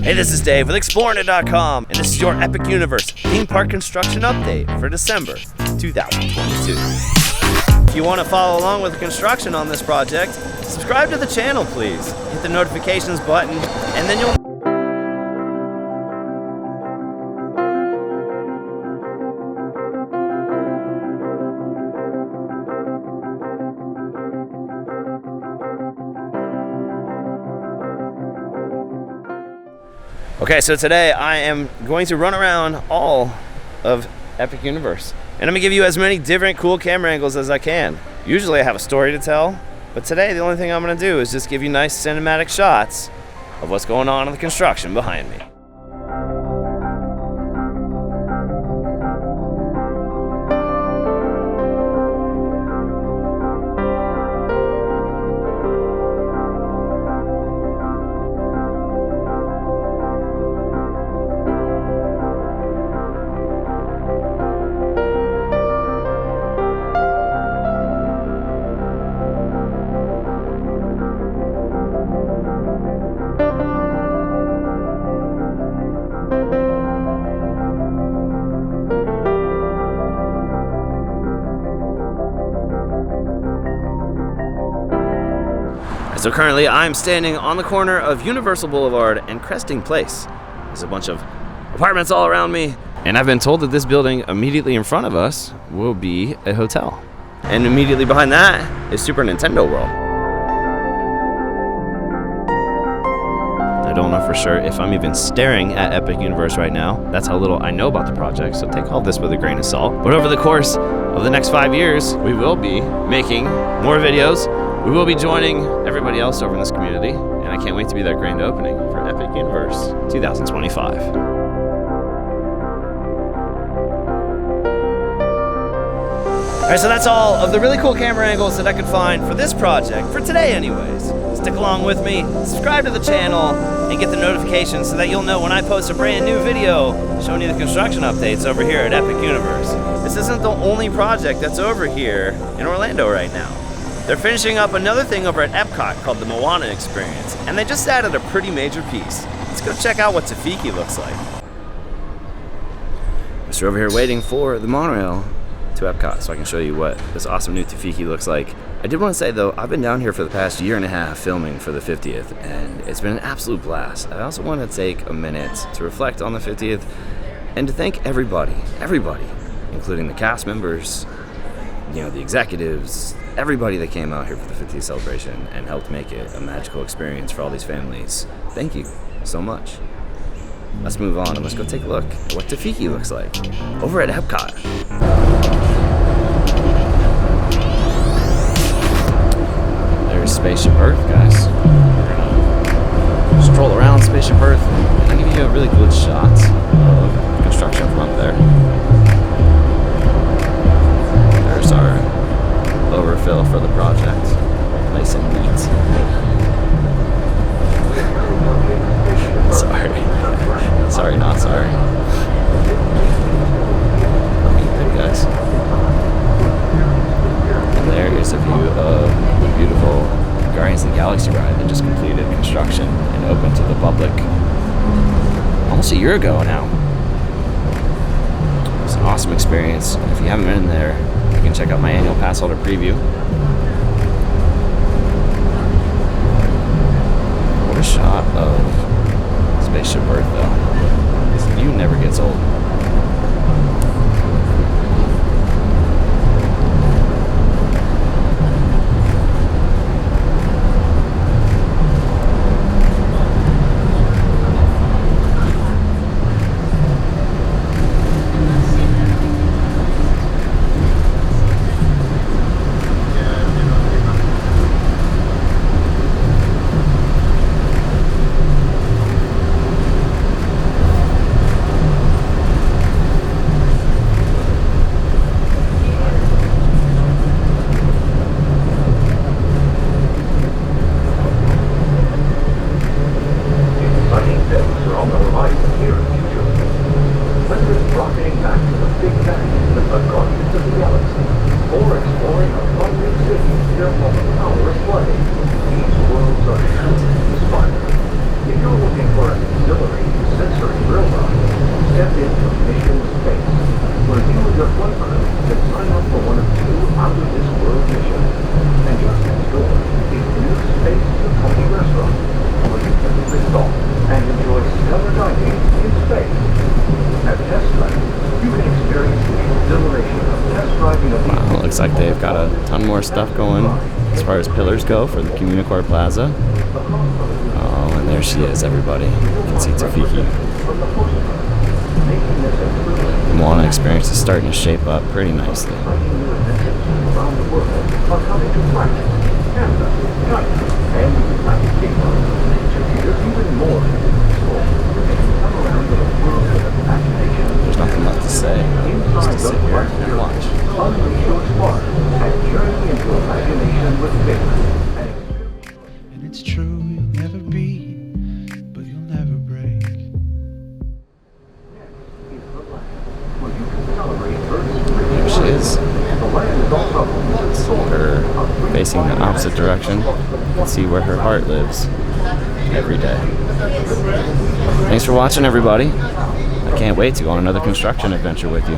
Hey, this is Dave with Exploring.com, and this is your Epic Universe theme park construction update for December 2022. If you want to follow along with the construction on this project, subscribe to the channel, please. Hit the notifications button, and then you'll Okay, so today I am going to run around all of Epic Universe, and I'm gonna give you as many different cool camera angles as I can. Usually I have a story to tell, but today the only thing I'm gonna do is just give you nice cinematic shots of what's going on in the construction behind me. So currently I'm standing on the corner of Universal Boulevard and Cresting Place. There's a bunch of apartments all around me, and I've been told that this building immediately in front of us will be a hotel. And immediately behind that is Super Nintendo World. I don't know for sure if I'm even staring at Epic Universe right now. That's how little I know about the project, so take all this with a grain of salt. But over the course of the next 5 years, we will be making more videos. We will be joining everybody else over in this community, and I can't wait to be that grand opening for Epic Universe 2025. All right, so that's all of the really cool camera angles that I could find for this project, for today anyways. Stick along with me, subscribe to the channel, and get the notifications so that you'll know when I post a brand new video showing you the construction updates over here at Epic Universe. This isn't the only project that's over here in Orlando right now. They're finishing up another thing over at Epcot called the Moana experience, and they just added a pretty major piece. Let's go check out what Tafiki looks like. So we're over here waiting for the monorail to Epcot so I can show you what this awesome new Tafiki looks like. I did want to say though, I've been down here for the past year and a half filming for the 50th, and it's been an absolute blast. I also want to take a minute to reflect on the 50th and to thank everybody, including the cast members, the executives, everybody that came out here for the 50th celebration and helped make it a magical experience for all these families. Thank you so much. Let's move on and let's go take a look at what Tafiki looks like over at Epcot. There's Spaceship Earth, guys. We're gonna stroll around Spaceship Earth and I'll give you a really good shot of construction from up there. There's our overfill for the project. Nice and neat. Sorry, not sorry. Good guys. And there is a view of the beautiful Guardians of the Galaxy ride that just completed construction and opened to the public almost a year ago now. It was an awesome experience. If you haven't been in there, you can check out my annual pass holder preview. What a shot of Spaceship Earth though. This view never gets old. accelerating sensory robot. Step into Mission Space, where you and your boyfriend can sign up for one of 2 out-of-this-world missions. And just next door is New Space Sushi Restaurant, where you can resort and enjoy stellar dining in space. At Test Drive, you can experience the exhilaration of test driving a vehicle. Wow, looks like they've got a ton more stuff going as far as pillars go for the Communicore Plaza. Oh, and there she is, everybody. You can see Tafiki. The Moana experience is starting to shape up pretty nicely. There's nothing left to say, just to sit here and watch. And it's true, you'll never be, but you'll never break. There she is. Her facing the opposite direction. You can see where her heart lives every day. Thanks for watching, everybody. I can't wait to go on another construction adventure with you.